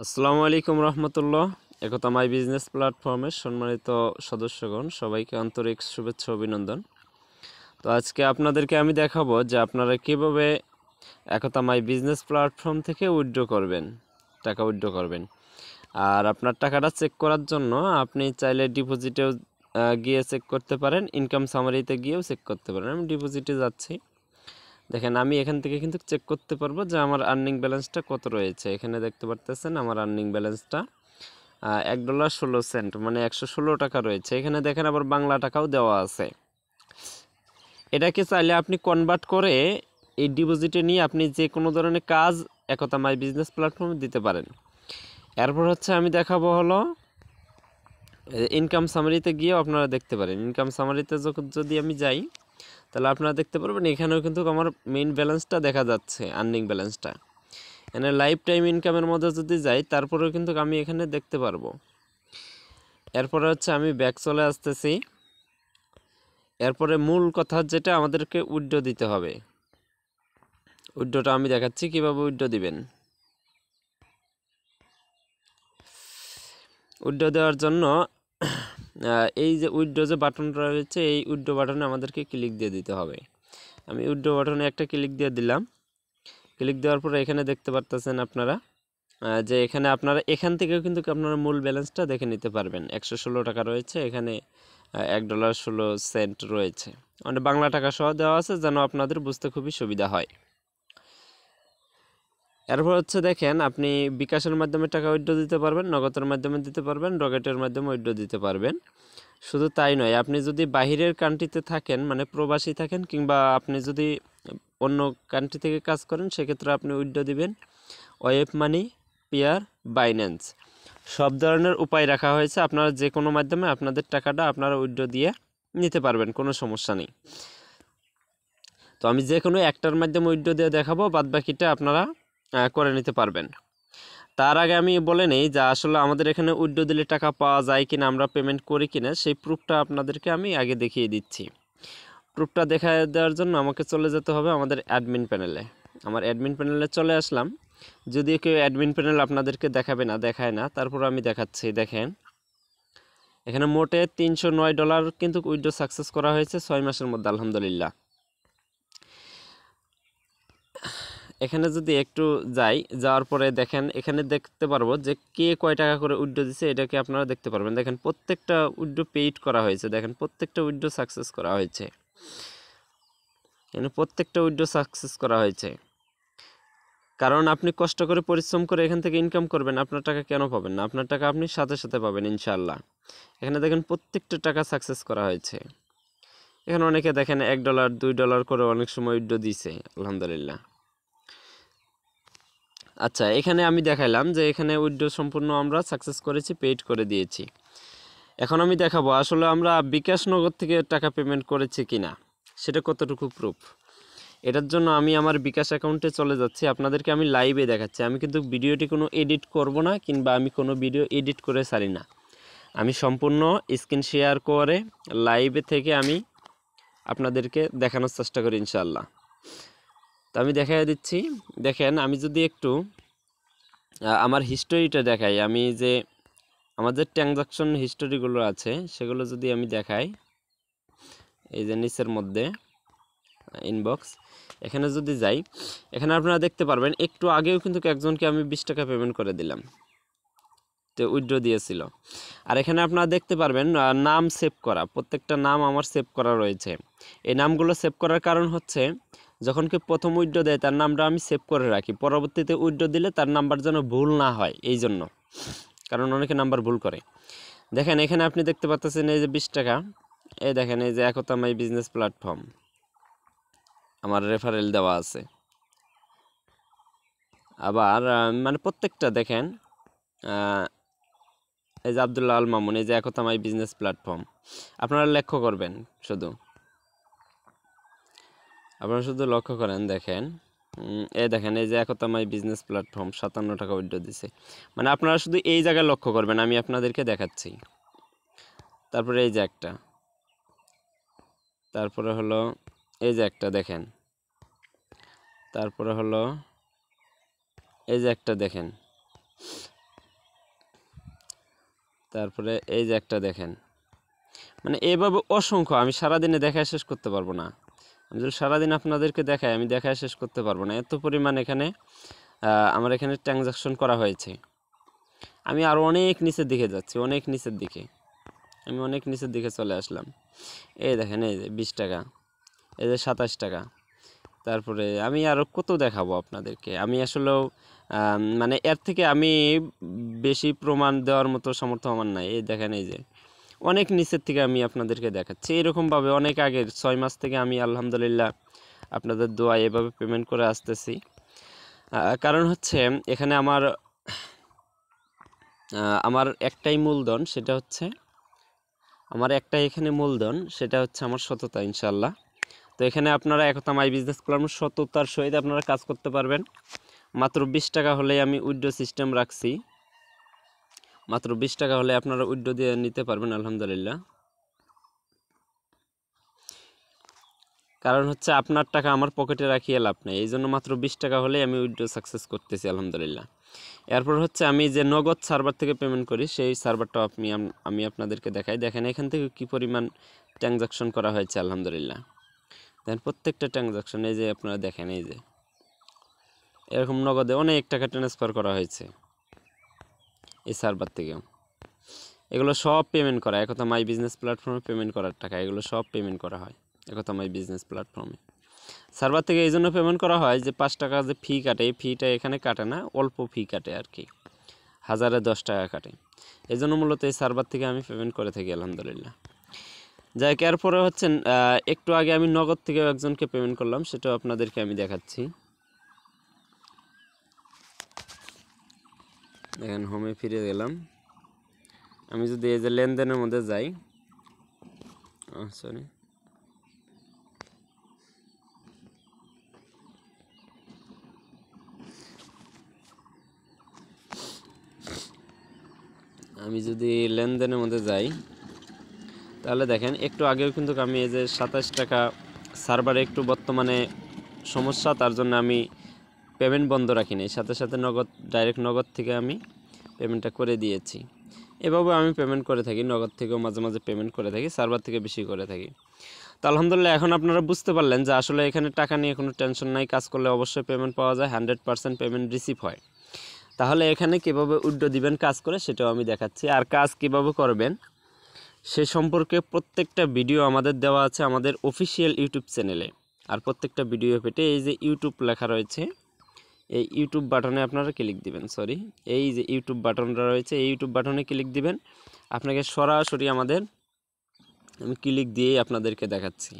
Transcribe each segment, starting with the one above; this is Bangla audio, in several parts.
আসসালামু আলাইকুম রহমতুল্লাহ। একতা মাই বিজনেস প্ল্যাটফর্মের সম্মানিত সদস্যগণ, সবাইকে আন্তরিক শুভেচ্ছা অভিনন্দন। তো আজকে আপনাদেরকে আমি দেখাবো যে আপনারা কিভাবে একতা মাই বিজনেস প্ল্যাটফর্ম থেকে টাকা উইথড্র করবেন। আর আপনার টাকাটা চেক করার জন্য আপনি চাইলে ডিপোজিটেও গিয়ে চেক করতে পারেন, ইনকাম সামারিতে গিয়েও চেক করতে পারেন। আমি ডিপোজিটে যাচ্ছি। দেখেন, আমি এখান থেকে কিন্তু চেক করতে পারবো যে আমার আর্নিং ব্যালেন্সটা কত রয়েছে। এখানে দেখতে পারতেছেন আমার আর্নিং ব্যালেন্সটা $1.16, মানে 116 টাকা রয়েছে। এখানে দেখেন আবার বাংলা টাকাও দেওয়া আছে। এটাকে চাইলে আপনি কনভার্ট করে এই ডিপোজিটে নিয়ে আপনি যে কোনো ধরনের কাজ একতা মাই বিজনেস প্ল্যাটফর্মে দিতে পারেন। এরপর হচ্ছে আমি দেখাবো হলো ইনকাম সামারিতে গিয়েও আপনারা দেখতে পারেন। ইনকাম সামারিতে যদি আমি যাই, তাহলে আপনারা দেখতে পারবেন এখানেও কিন্তু আমার মেইন ব্যালেন্সটা দেখা যাচ্ছে, আর্নিং ব্যালেন্সটা। এখানে লাইফ টাইম ইনকামের মধ্যে যদি যাই, তারপরেও কিন্তু আমি এখানে দেখতে পারবো। এরপরে হচ্ছে আমি ব্যাক চলে আসতেছি। এরপরে মূল কথা যেটা, আমাদেরকে উইথড্র দিতে হবে। উইথড্রটা আমি দেখাচ্ছি কিভাবে উইথড্র দিবেন। উইথড্র দেওয়ার জন্য এই যে উইথড্র যে বাটনটা রয়েছে, এই উইথড্র বাটনে আমাদেরকে ক্লিক দিয়ে দিতে হবে। আমি উইথড্র বাটনে একটা ক্লিক দিয়ে দিলাম। ক্লিক দেওয়ার পরে এখানে দেখতে পারতেছেন আপনারা যে এখানে আপনারা এখান থেকেও কিন্তু আপনারা মূল ব্যালেন্সটা দেখে নিতে পারবেন। 116 টাকা রয়েছে এখানে, $1.16 রয়েছে, মানে বাংলা টাকা সহ দেওয়া আছে, যেন আপনাদের বুঝতে খুবই সুবিধা হয়। এরপর হচ্ছে দেখেন, আপনি বিকাশের মাধ্যমে টাকা উইথড্র দিতে পারবেন, নগদের মাধ্যমে দিতে পারবেন, রকেটের মাধ্যমে উইথড্র দিতে পারবেন। শুধু তাই নয়, আপনি যদি বাহিরের কান্ট্রিতে থাকেন, মানে প্রবাসী থাকেন, কিংবা আপনি যদি অন্য কান্ট্রি থেকে কাজ করেন, সেক্ষেত্রে আপনি উইথড্র দিবেন ওয়েব মানি, পেয়ার, বাইন্যান্স, সব ধরনের উপায় রাখা হয়েছে। আপনারা যে কোনো মাধ্যমে আপনাদের টাকাটা আপনারা উইথড্র দিয়ে নিতে পারবেন, কোনো সমস্যা নেই। তো আমি যে কোনো একটার মাধ্যমে উইথড্র দিয়ে দেখাবো, বাদ বাকিটা আপনারা করে নিতে পারবেন। তার আগে আমি বলে নেই যে আসলে আমাদের এখানে উইথড্র দিলে টাকা পাওয়া যায় কিনা, আমরা পেমেন্ট করি কিনা, সেই প্রুফটা আপনাদেরকে আমি আগে দেখিয়ে দিচ্ছি। প্রুফটা দেখা দেওয়ার জন্য আমাকে চলে যেতে হবে আমাদের অ্যাডমিন প্যানেলে। আমার অ্যাডমিন প্যানেলে চলে আসলাম। যদিও কেউ অ্যাডমিন প্যানেল আপনাদেরকে দেখায় না, তারপর আমি দেখাচ্ছি। দেখেন, এখানে মোটে $309 কিন্তু উইথড্র সাকসেস করা হয়েছে 6 মাসের মধ্যে, আলহামদুলিল্লাহ। এখানে যদি একটু যাওয়ার পরে দেখেন, এখানে দেখতে পারবো যে কে কয় টাকা করে উইথড্র দিচ্ছে, এটাকে আপনারা দেখতে পারবেন। দেখেন প্রত্যেকটা উইথড্র পেইড করা হয়েছে, দেখেন প্রত্যেকটা উইথড্র সাকসেস করা হয়েছে। এখানে প্রত্যেকটা উইথড্র সাকসেস করা হয়েছে। কারণ আপনি কষ্ট করে পরিশ্রম করে এখান থেকে ইনকাম করবেন, আপনার টাকা কেন পাবেন না? আপনার টাকা আপনি সাথে সাথে পাবেন ইনশাআল্লাহ। এখানে দেখেন প্রত্যেকটা টাকা সাকসেস করা হয়েছে। এখানে অনেকে দেখেন $1, $2 করে অনেক সময় উইথড্র দিয়েছে, আলহামদুলিল্লাহ। আচ্ছা, এখানে আমি দেখাইলাম যে এখানে উইথড্র সম্পূর্ণ আমরা সাকসেস করেছি, পেইড করে দিয়েছি। এখন আমি দেখাবো আসলে আমরা বিকাশ নগদ থেকে টাকা পেমেন্ট করেছি কিনা, সেটা কতটুকু প্রুফ। এটার জন্য আমি আমার বিকাশ অ্যাকাউন্টে চলে যাচ্ছি, আপনাদেরকে আমি লাইভে দেখাচ্ছি। আমি কিন্তু ভিডিওটি কোনো এডিট করব না, কিংবা আমি কোনো ভিডিও এডিট করে ছাড়ি না। আমি সম্পূর্ণ স্ক্রিন শেয়ার করে লাইভে থেকে আমি আপনাদেরকে দেখানোর চেষ্টা করি ইনশাআল্লাহ। তো আমি দেখাই দিচ্ছি। দেখেন, আমি যদি একটু আমার হিস্টোরিটা দেখাই, আমি যে আমাদের ট্রানজাকশন হিস্টোরিগুলো আছে সেগুলো যদি আমি দেখাই, এই যে নিচের মধ্যে ইনবক্স, এখানে যদি যাই, এখানে আপনারা দেখতে পারবেন একটু আগেও কিন্তু একজনকে আমি 20 টাকা পেমেন্ট করে দিলাম, তো উইথড্র দিয়েছিল। আর এখানে আপনারা দেখতে পারবেন নাম সেভ করা, প্রত্যেকটা নাম আমার সেভ করা রয়েছে। এই নামগুলো সেভ করার কারণ হচ্ছে, যখন কেউ প্রথম উইথড্র দেয় তার নামটা আমি সেভ করে রাখি, পরবর্তীতে উইথড্র দিলে তার নাম্বার যেন ভুল না হয়, এই জন্য। কারণ অনেকে নাম্বার ভুল করে। দেখেন, এখানে আপনি দেখতে পাচ্ছেন এই যে 20 টাকা, এই দেখেন, এই যে একতা মাই বিজনেস প্ল্যাটফর্ম, আমার রেফারেল দেওয়া আছে। আবার মানে প্রত্যেকটা দেখেন, এই যে আব্দুল্লাহ আল মামুন, এই যে একতা মাই বিজনেস প্ল্যাটফর্ম, আপনারা লক্ষ্য করবেন, আপনারা শুধু লক্ষ্য করেন। দেখেন, এই দেখেন, এই যে একতা মাই বিজনেস প্ল্যাটফর্ম 57 টাকা উইথড্র দিছে। মানে আপনারা শুধু এই জায়গায় লক্ষ্য করবেন, আমি আপনাদেরকে দেখাচ্ছি। তারপরে এই যে একটা, তারপরে হলো এই যে একটা দেখেন, তারপরে হলো এই যে একটা দেখেন, তারপরে এই যে একটা দেখেন, মানে এভাবে অসংখ্য, আমি সারাদিনে দেখায় শেষ করতে পারবো না। আমি যদি সারাদিন আপনাদেরকে দেখাই, আমি দেখায় শেষ করতে পারবো না, এত পরিমাণ এখানে আমার এখানে ট্রানজাকশন করা হয়েছে। আমি আরও অনেক নিচের দিকে যাচ্ছি, অনেক নিচের দিকে, আমি অনেক নিচের দিকে চলে আসলাম। এই দেখেন, এই যে 20 টাকা, এই যে 27 টাকা। তারপরে আমি আরও কত দেখাবো আপনাদেরকে, আমি আসলেও মানে এর থেকে আমি বেশি প্রমাণ দেওয়ার মতো সামর্থ্য আমার নাই। এই দেখেন, এই যে অনেক নিচের থেকে আমি আপনাদেরকে দেখাচ্ছি। এরকমভাবে অনেক আগের 6 মাস থেকে আমি আলহামদুলিল্লাহ আপনাদের দোয়া এভাবে পেমেন্ট করে আসতেছি। কারণ হচ্ছে এখানে আমার একটাই মূলধন, সেটা হচ্ছে আমার সততা, ইনশাল্লাহ। তো এখানে আপনারা একতা মাই বিজনেস প্ল্যাটফর্ম সততার সহিত আপনারা কাজ করতে পারবেন। মাত্র 20 টাকা হলেই আমি উইথড্র সিস্টেম রাখছি, মাত্র 20 টাকা হলে আপনারা উইথড্র দিয়ে নিতে পারবেন আলহামদুলিল্লাহ। কারণ হচ্ছে আপনার টাকা আমার পকেটে রাখিয়ে লাভ নেই, এই জন্য মাত্র 20 টাকা হলেই আমি উইথড্র সাকসেস করতেছি আলহামদুলিল্লাহ। এরপর হচ্ছে আমি যে নগদ সার্ভার থেকে পেমেন্ট করি, সেই সার্ভারটা আমি আপনাদেরকে দেখাই। দেখেন এখান থেকে কি পরিমাণ ট্রানজাকশন করা হয়েছে আলহামদুলিল্লাহ। দেখেন প্রত্যেকটা ট্রানজাকশন, এই যে আপনারা দেখেন, এই যে এরকম নগদে অনেক টাকা ট্রান্সফার করা হয়েছে এই সার্ভার থেকেও। এগুলো সব পেমেন্ট করা একতা মাই বিজনেস প্ল্যাটফর্মে পেমেন্ট করার টাকা, এগুলো সব পেমেন্ট করা হয় একতা মাই বিজনেস প্ল্যাটফর্মে। সার্ভার থেকে এই জন্য পেমেন্ট করা হয় যে 5 টাকা যে ফি কাটে, এই ফিটা এখানে কাটে না, অল্প ফি কাটে আর কি, 1010 টাকা কাটে। এই জন্য মূলত এই সার্ভার থেকে আমি পেমেন্ট করে থাকি আলহামদুলিল্লাহ। যাই এরপরে হচ্ছে একটু আগে আমি নগদ থেকে একজনকে পেমেন্ট করলাম, সেটাও আপনাদেরকে আমি দেখাচ্ছি। দেখেন হোমে ফিরে গেলাম, আমি যদি এই যে লেনদেনের মধ্যে যাই, সরি, আমি যদি লেনদেনের মধ্যে যাই, তাহলে দেখেন একটু আগেও কিন্তু আমি এই যে 27 টাকা, সার্ভারে একটু বর্তমানে সমস্যা, তার জন্য আমি পেমেন্ট বন্ধ রাখিনি, সাথে সাথে ডাইরেক্ট নগদ থেকে আমি পেমেন্টটা করে দিয়েছি। এভাবে আমি পেমেন্ট করে থাকি, নগদ থেকেও মাঝে মাঝে পেমেন্ট করে থাকি, সার্ভার থেকে বেশি করে থাকি। তো আলহামদুলিল্লাহ এখন আপনারা বুঝতে পারলেন যে আসলে এখানে টাকা নিয়ে কোনো টেনশন নাই, কাজ করলে অবশ্যই পেমেন্ট পাওয়া যায়, 100% পেমেন্ট রিসিভ হয়। তাহলে এখানে কীভাবে উইথড্র দিবেন কাজ করে, সেটাও আমি দেখাচ্ছি। আর কাজ কীভাবে করবেন সে সম্পর্কে প্রত্যেকটা ভিডিও আমাদের দেওয়া আছে আমাদের অফিসিয়াল ইউটিউব চ্যানেলে। আর প্রত্যেকটা ভিডিও পেতে এই যে ইউটিউব লেখা রয়েছে, এই ইউটিউব বাটনে আপনারা ক্লিক দিবেন, সরি, এই যে ইউটিউব বাটনটা রয়েছে, এই ইউটিউব বাটনে ক্লিক দিবেন। আপনাকে সরাসরি আমি ক্লিক দিয়েই আপনাদেরকে দেখাচ্ছি,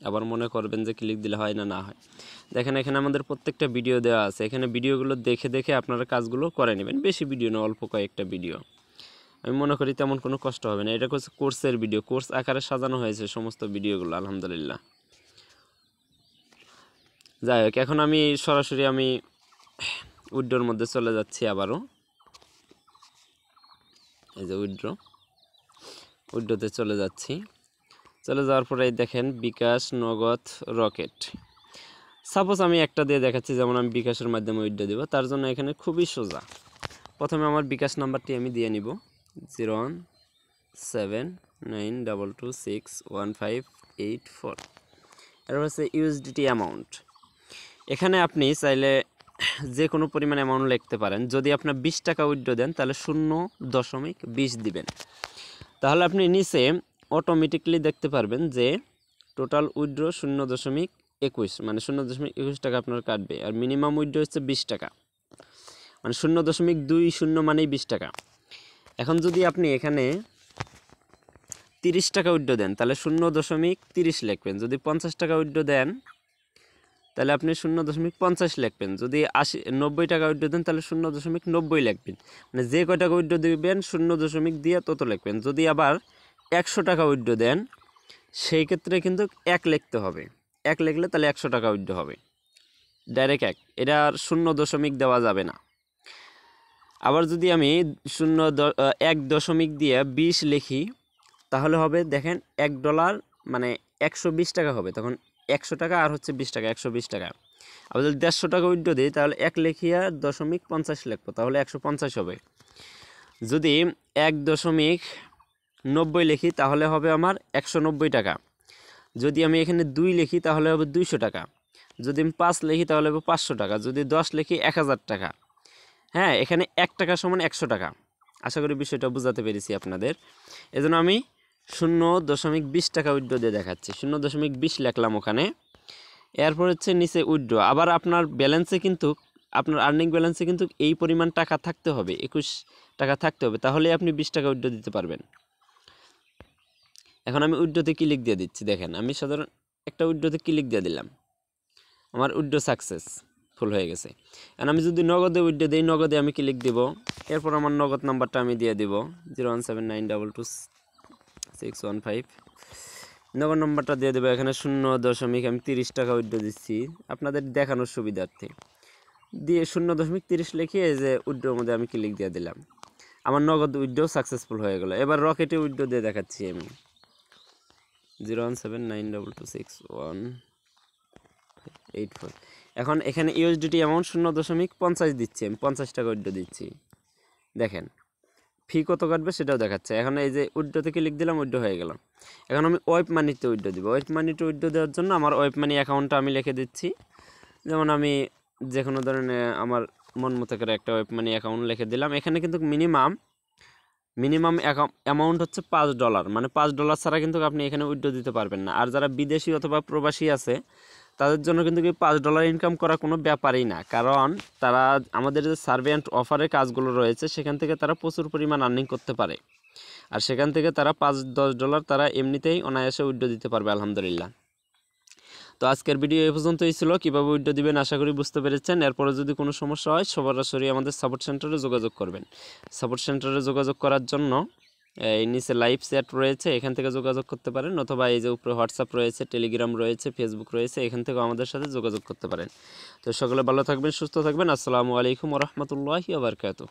আবার মনে করবেন যে ক্লিক দিলে হয় না হয়। দেখেন এখানে আমাদের প্রত্যেকটা ভিডিও দেওয়া আছে, এখানে ভিডিওগুলো দেখে দেখে আপনারা কাজগুলো করে নেবেন। বেশি ভিডিও না, অল্প কয়েকটা ভিডিও, আমি মনে করি তেমন কোনো কষ্ট হবে না। এটা হচ্ছে কোর্সের ভিডিও, কোর্স আকারে সাজানো হয়েছে সমস্ত ভিডিওগুলো আলহামদুলিল্লাহ। যাই হোক, এখন আমি সরাসরি উইথড্রোর মধ্যে চলে যাচ্ছি আবারও। এই যে উইথড্রোতে চলে যাচ্ছি। চলে যাওয়ার পরে দেখেন বিকাশ, নগদ, রকেট। সাপোজ আমি একটা দিয়ে দেখাচ্ছি, যেমন আমি বিকাশের মাধ্যমে উইথড্রো দেবো, তার জন্য এখানে খুবই সোজা। প্রথমে আমার বিকাশ নাম্বারটি আমি দিয়ে নিব, 0179226158 এর হচ্ছে ইউএসডিটি অ্যামাউন্ট। এখানে আপনি চাইলে যে কোনো পরিমাণ অ্যামাউন্ট লিখতে পারেন। যদি আপনার 20 টাকা উইথড্র দেন তাহলে 0.20 দিবেন। তাহলে আপনি নিচে অটোমেটিকলি দেখতে পারবেন যে টোটাল উইথড্র 0.21, মানে 0.21 টাকা আপনার কাটবে। আর মিনিমাম উইথড্র হচ্ছে 20 টাকা, মানে 0.20 মানেই 20 টাকা। এখন যদি আপনি এখানে 30 টাকা উইথড্র দেন তাহলে 0.30 লিখবেন। যদি 50 টাকা উইথড্র দেন তাহলে আপনি 0.50 লিখবেন। যদি 90 টাকা উইথড্র দেন তাহলে 0.90 লিখবেন। মানে যে কয় টাকা উইথড্র দিবেন 0 দিয়ে তত লিখবেন। যদি আবার 100 টাকা উইথড্র দেন সেই ক্ষেত্রে কিন্তু 1 লিখতে হবে, 1 লিখলে তাহলে 100 টাকা উইথড্র হবে, ডাইরেক্ট 1, এটা আর 0 দেওয়া যাবে না। আবার যদি আমি 1 দিয়ে 20 লিখি তাহলে হবে, দেখেন $1 মানে 120 টাকা হবে। তখন 100 টাকা আর হচ্ছে 20 টাকা, 120 টাকা। আবার যদি 150 টাকা উইথড্র দিই তাহলে 1 লিখিয়া 0.50 লিখবো, তাহলে 150 হবে। যদি 1.90 লিখি তাহলে হবে আমার 190 টাকা। যদি আমি এখানে 2 লিখি তাহলে হবে 200 টাকা। যদি আমি 5 লিখি তাহলে হবে 500 টাকা। যদি 10 লিখি 1000 টাকা। হ্যাঁ, এখানে 1 টাকা সমান 100 টাকা। আশা করি বিষয়টা বোঝাতে পেরেছি আপনাদের। এজন্য আমি 0.20 টাকা উইথড্র দিয়ে দেখাচ্ছি। 0.20 লিখলাম ওখানে। এরপর হচ্ছে নিচে উইথড্র। আবার আপনার ব্যালেন্সে কিন্তু, আপনার আর্নিং ব্যালেন্সে কিন্তু এই পরিমাণ টাকা থাকতে হবে, 21 টাকা থাকতে হবে, তাহলেই আপনি 20 টাকা উইথড্র দিতে পারবেন। এখন আমি উইথড্রতে ক্লিক দিয়ে দিচ্ছি। দেখেন, আমি সাধারণ একটা উইথড্রতে ক্লিক দিয়ে দিলাম, আমার উইথড্র সাকসেসফুল হয়ে গেছে। এখন আমি যদি নগদে উইথড্র দিই, নগদে আমি ক্লিক দিব। এরপর আমার নগদ নাম্বারটা আমি দিয়ে দিব 017922615। নগদ নাম্বারটা দিয়ে দেবো। এখানে 0.30 টাকা উইথড্র দিচ্ছি আপনাদের দেখানোর সুবিধার্থে। দিয়ে 0.30 লিখে এই যে উইথড্রোর মধ্যে আমি ক্লিক দিয়ে দিলাম। আমার নগদ উইথড্র সাকসেসফুল হয়ে গেল। এবার রকেটে উইথড্র দিয়ে দেখাচ্ছি আমি 01792261584। এখন এখানে ইউএসডিটি অ্যামাউন্ট 0.50 দিচ্ছি, আমি 50 টাকা উইথড্র দিচ্ছি। দেখেন ফি কত কাটবে সেটাও দেখাচ্ছে। এখন এই যে উইথড্রতে ক্লিক দিলাম, উইথড্র হয়ে গেল। এখন আমি ওয়েব মানিতে উইথড্র দিব। ওয়েব মানিতে উইথড্র দেওয়ার জন্য আমার ওয়েব মানি অ্যাকাউন্টটা আমি লিখে দিচ্ছি। যেমন আমি যে কোনো ধরনের আমার মন মতো করে একটা ওয়েব মানি অ্যাকাউন্ট লিখে দিলাম। এখানে কিন্তু মিনিমাম অ্যামাউন্ট হচ্ছে $5, মানে $5 ছাড়া কিন্তু আপনি এখানে উইথড্র দিতে পারবেন না। আর যারা বিদেশি অথবা প্রবাসী আছে তাদের জন্য কিন্তু কি $5 ইনকাম করা কোনো ব্যাপারই না, কারণ তারা আমাদের যে সার্ভে অ্যান্ড অফারের কাজগুলো রয়েছে সেখান থেকে তারা প্রচুর পরিমাণ আর্নিং করতে পারে। আর সেখান থেকে তারা $5-10 তারা এমনিতেই অনায়াসে উইথড্র দিতে পারবে আলহামদুলিল্লাহ। তো আজকের ভিডিও এই পর্যন্তই ছিল। কীভাবে উইথড্র দিবেন আশা করি বুঝতে পেরেছেন। এরপরে যদি কোনো সমস্যা হয় সরাসরি আমাদের সাপোর্ট সেন্টারে যোগাযোগ করবেন। সাপোর্ট সেন্টারে যোগাযোগ করার জন্য এই নিচে লাইভ চ্যাট রয়েছে, এখান থেকে যোগাযোগ করতে পারেন, অথবা এই যে উপরে হোয়াটসঅ্যাপ রয়েছে, টেলিগ্রাম রয়েছে, ফেসবুক রয়েছে, এখান থেকেও আমাদের সাথে যোগাযোগ করতে পারেন। তো সকলে ভালো থাকবেন, সুস্থ থাকবেন। আসসালামু আলাইকুম ওয়া রাহমাতুল্লাহি ওয়া বারাকাতুহু।